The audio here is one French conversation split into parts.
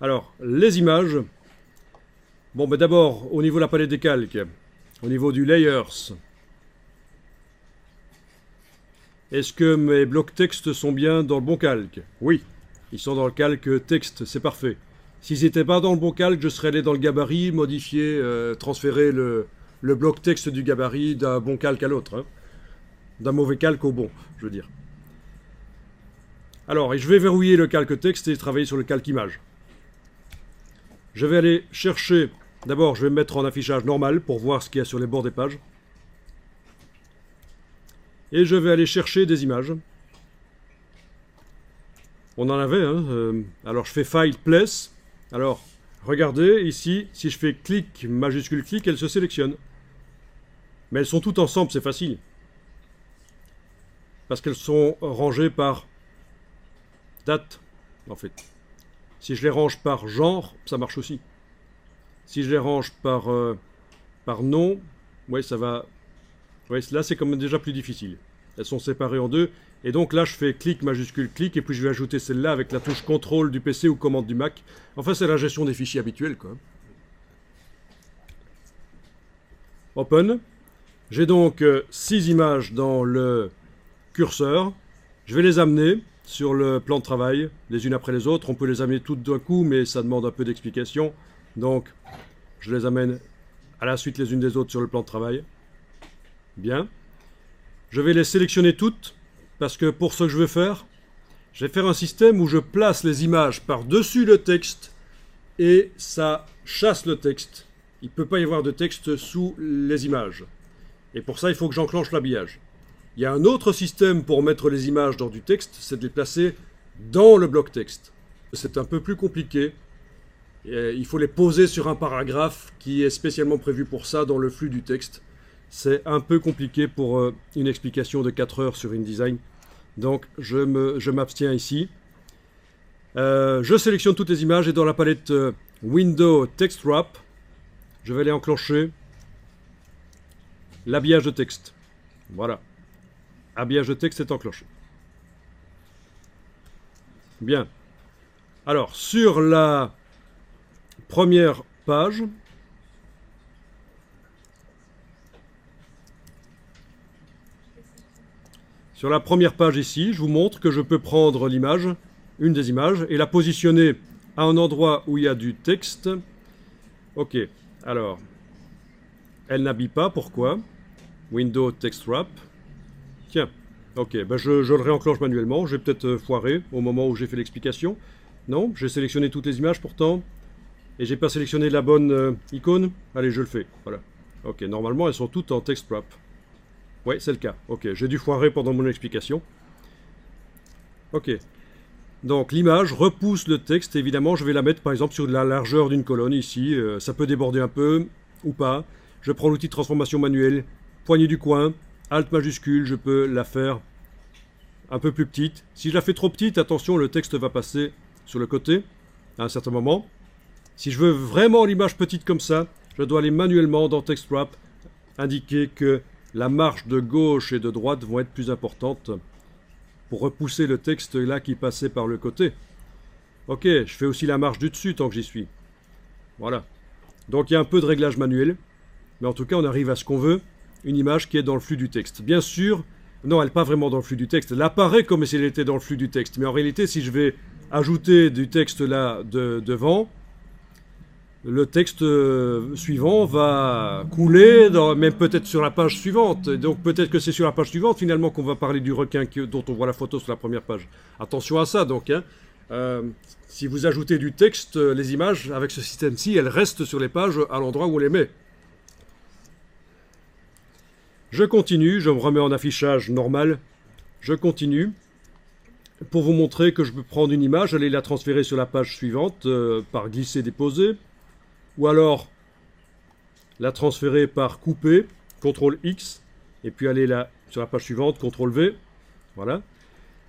Alors, les images. Bon, ben d'abord, au niveau de la palette des calques, au niveau du Layers, est-ce que mes blocs texte sont bien dans le bon calque? Oui, ils sont dans le calque texte, c'est parfait. S'ils n'étaient pas dans le bon calque, je serais allé dans le gabarit, modifier, transférer le bloc texte du gabarit d'un bon calque à l'autre. Hein. D'un mauvais calque au bon, je veux dire. Alors, et je vais verrouiller le calque texte et travailler sur le calque image. Je vais aller chercher, d'abord je vais me mettre en affichage normal pour voir ce qu'il y a sur les bords des pages. Et je vais aller chercher des images. On en avait, hein. Alors je fais File, Place. Alors, regardez, ici, si je fais clic, majuscule clic, elles se sélectionnent. Mais elles sont toutes ensemble, c'est facile. Parce qu'elles sont rangées par date, en fait. Si je les range par genre, ça marche aussi. Si je les range par nom, ouais, ça va. Ouais, là, c'est quand même déjà plus difficile. Elles sont séparées en deux. Et donc là, je fais clic, majuscule, clic, et puis je vais ajouter celle-là avec la touche contrôle du PC ou commande du Mac. Enfin, c'est la gestion des fichiers habituels, quoi. Open. J'ai donc 6 images dans le curseur. Je vais les amener sur le plan de travail, les unes après les autres. On peut les amener toutes d'un coup, mais ça demande un peu d'explication. Donc, je les amène à la suite les unes des autres sur le plan de travail. Bien. Je vais les sélectionner toutes, parce que pour ce que je veux faire, je vais faire un système où je place les images par-dessus le texte et ça chasse le texte. Il ne peut pas y avoir de texte sous les images. Et pour ça, il faut que j'enclenche l'habillage. Il y a un autre système pour mettre les images dans du texte, c'est de les placer dans le bloc texte. C'est un peu plus compliqué. Il faut les poser sur un paragraphe qui est spécialement prévu pour ça dans le flux du texte. C'est un peu compliqué pour une explication de 4 heures sur InDesign. Donc je m'abstiens ici. Je sélectionne toutes les images et dans la palette Window Text Wrap, je vais aller enclencher l'habillage de texte. Voilà. Habillage de texte est enclenché. Bien. Alors, sur la première page, ici, je vous montre que je peux prendre l'image, une des images, et la positionner à un endroit où il y a du texte. Ok, alors, elle n'habille pas, pourquoi? Window Text Wrap. Tiens, ok, ben je le réenclenche manuellement, j'ai peut-être foiré au moment où j'ai fait l'explication. Non, j'ai sélectionné toutes les images pourtant, et j'ai pas sélectionné la bonne icône. Allez, je le fais, voilà. Ok, normalement elles sont toutes en Text Wrap. Ouais, c'est le cas. Ok, j'ai dû foirer pendant mon explication. Ok. Donc l'image repousse le texte. Évidemment, je vais la mettre par exemple sur la largeur d'une colonne ici. Ça peut déborder un peu ou pas. Je prends l'outil de transformation manuelle, poignée du coin, Alt majuscule, je peux la faire un peu plus petite. Si je la fais trop petite, attention, le texte va passer sur le côté à un certain moment. Si je veux vraiment l'image petite comme ça, je dois aller manuellement dans Text Wrap, indiquer que la marge de gauche et de droite vont être plus importantes pour repousser le texte là qui passait par le côté. Ok, je fais aussi la marge du dessus tant que j'y suis. Voilà. Donc il y a un peu de réglage manuel, mais en tout cas on arrive à ce qu'on veut, une image qui est dans le flux du texte. Bien sûr, non, elle n'est pas vraiment dans le flux du texte, elle apparaît comme si elle était dans le flux du texte, mais en réalité si je vais ajouter du texte là devant, le texte suivant va couler, même peut-être sur la page suivante. Et donc peut-être que c'est sur la page suivante finalement qu'on va parler du requin dont on voit la photo sur la première page. Attention à ça donc. Hein. Si vous ajoutez du texte, les images avec ce système-ci, elles restent sur les pages à l'endroit où on les met. Je continue, je me remets en affichage normal. Je continue pour vous montrer que je peux prendre une image, aller la transférer sur la page suivante par glisser-déposer. Ou alors la transférer par couper, CTRL X, et puis aller là sur la page suivante, CTRL V. Voilà.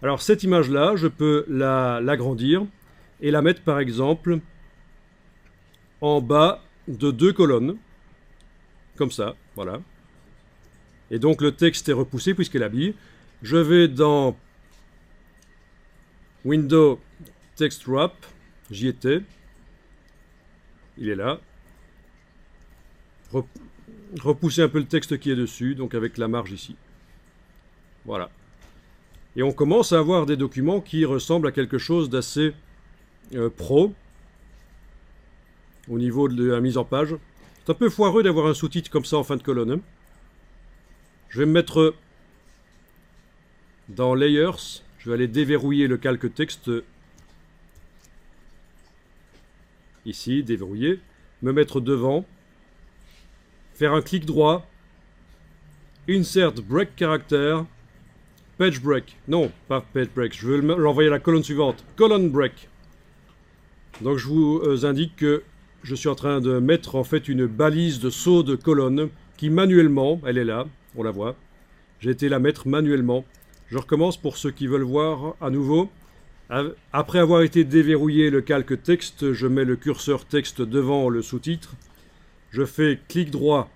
Alors cette image-là, je peux l'agrandir et la mettre par exemple en bas de 2 colonnes, comme ça, voilà. Et donc le texte est repoussé puisqu'elle habille. Je vais dans Window Text Wrap, j'y étais. il est là. Repousser un peu le texte qui est dessus, donc avec la marge ici. Voilà. Et on commence à avoir des documents qui ressemblent à quelque chose d'assez pro au niveau de la mise en page. C'est un peu foireux d'avoir un sous-titre comme ça en fin de colonne. Hein. Je vais me mettre dans Layers. Je vais aller déverrouiller le calque texte. Ici, déverrouiller. Me mettre devant. Faire un clic droit. Insert break character. Page break. Non, pas page break. Je veux l'envoyer à la colonne suivante. Colonne break. Donc je vous indique que je suis en train de mettre en fait une balise de saut de colonne qui manuellement, elle est là, on la voit. J'ai été la mettre manuellement. Je recommence pour ceux qui veulent voir à nouveau. Après avoir été déverrouillé le calque texte, je mets le curseur texte devant le sous-titre. Je fais clic droit,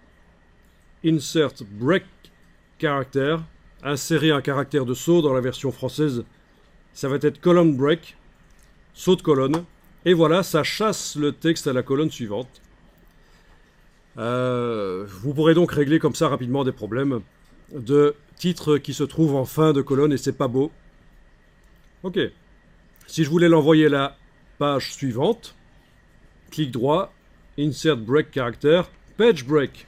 Insert Break Character, insérer un caractère de saut dans la version française. Ça va être colonne break, saut de colonne. Et voilà, ça chasse le texte à la colonne suivante. Vous pourrez donc régler comme ça rapidement des problèmes de titres qui se trouvent en fin de colonne et c'est pas beau. Ok. Si je voulais l'envoyer à la page suivante, clic droit, Insert Break Character, Page Break.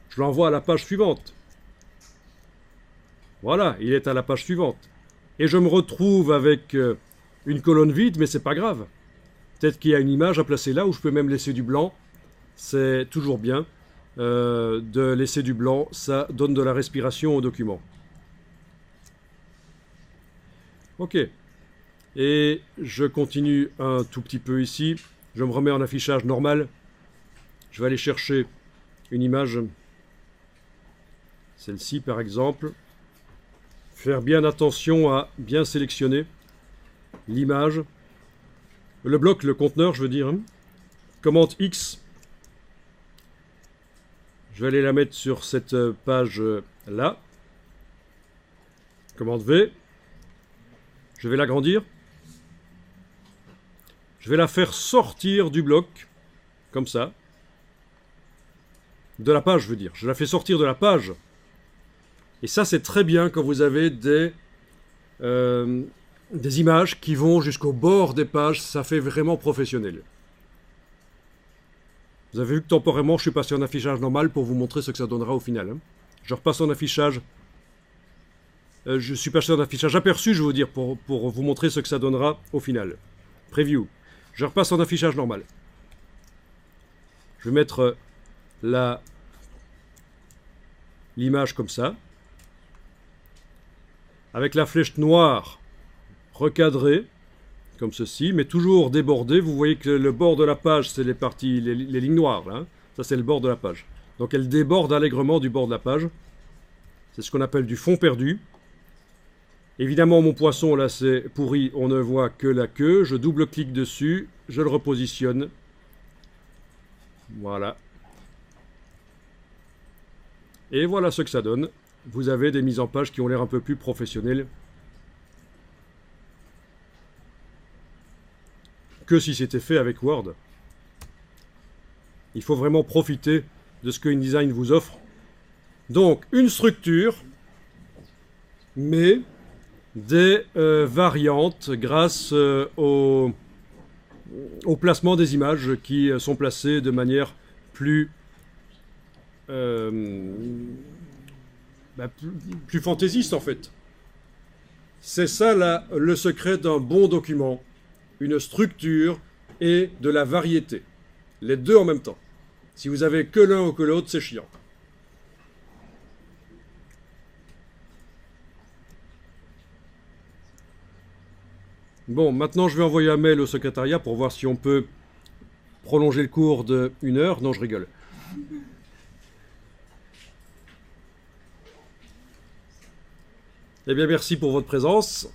Je l'envoie à la page suivante. Voilà, il est à la page suivante. Et je me retrouve avec une colonne vide, mais c'est pas grave. Peut-être qu'il y a une image à placer là où je peux même laisser du blanc. C'est toujours bien de laisser du blanc. Ça donne de la respiration au document. Ok. Et je continue un tout petit peu ici. Je me remets en affichage normal. Je vais aller chercher une image. Celle-ci par exemple. Faire bien attention à bien sélectionner l'image. Le bloc, le conteneur, je veux dire. Hein. Commande X. Je vais aller la mettre sur cette page-là. Commande V. Je vais l'agrandir. Je vais la faire sortir du bloc. Comme ça. De la page, je veux dire. Je la fais sortir de la page. Et ça, c'est très bien quand vous avez des images qui vont jusqu'au bord des pages. Ça fait vraiment professionnel. Vous avez vu que temporairement, je suis passé en affichage normal pour vous montrer ce que ça donnera au final. Hein. Je repasse en affichage. Je suis passé en affichage aperçu, je veux dire, pour vous montrer ce que ça donnera au final. Preview. Je repasse en affichage normal. Je vais mettre l'image comme ça. Avec la flèche noire recadrée, comme ceci, mais toujours débordée. Vous voyez que le bord de la page, c'est les parties, les lignes noires. Là, hein. Ça, c'est le bord de la page. Donc, elle déborde allègrement du bord de la page. C'est ce qu'on appelle du fond perdu. Évidemment, mon poisson, là, c'est pourri. On ne voit que la queue. Je double-clique dessus. Je le repositionne. Voilà. Et voilà ce que ça donne. Vous avez des mises en page qui ont l'air un peu plus professionnelles que si c'était fait avec Word. Il faut vraiment profiter de ce que InDesign vous offre. Donc, une structure, mais des variantes grâce au placement des images qui sont placées de manière plus fantaisiste en fait. C'est ça là, le secret d'un bon document. Une structure et de la variété. Les deux en même temps. Si vous avez que l'un ou que l'autre, c'est chiant. Bon, maintenant je vais envoyer un mail au secrétariat pour voir si on peut prolonger le cours de 1 heure. Non, je rigole. Eh bien, merci pour votre présence.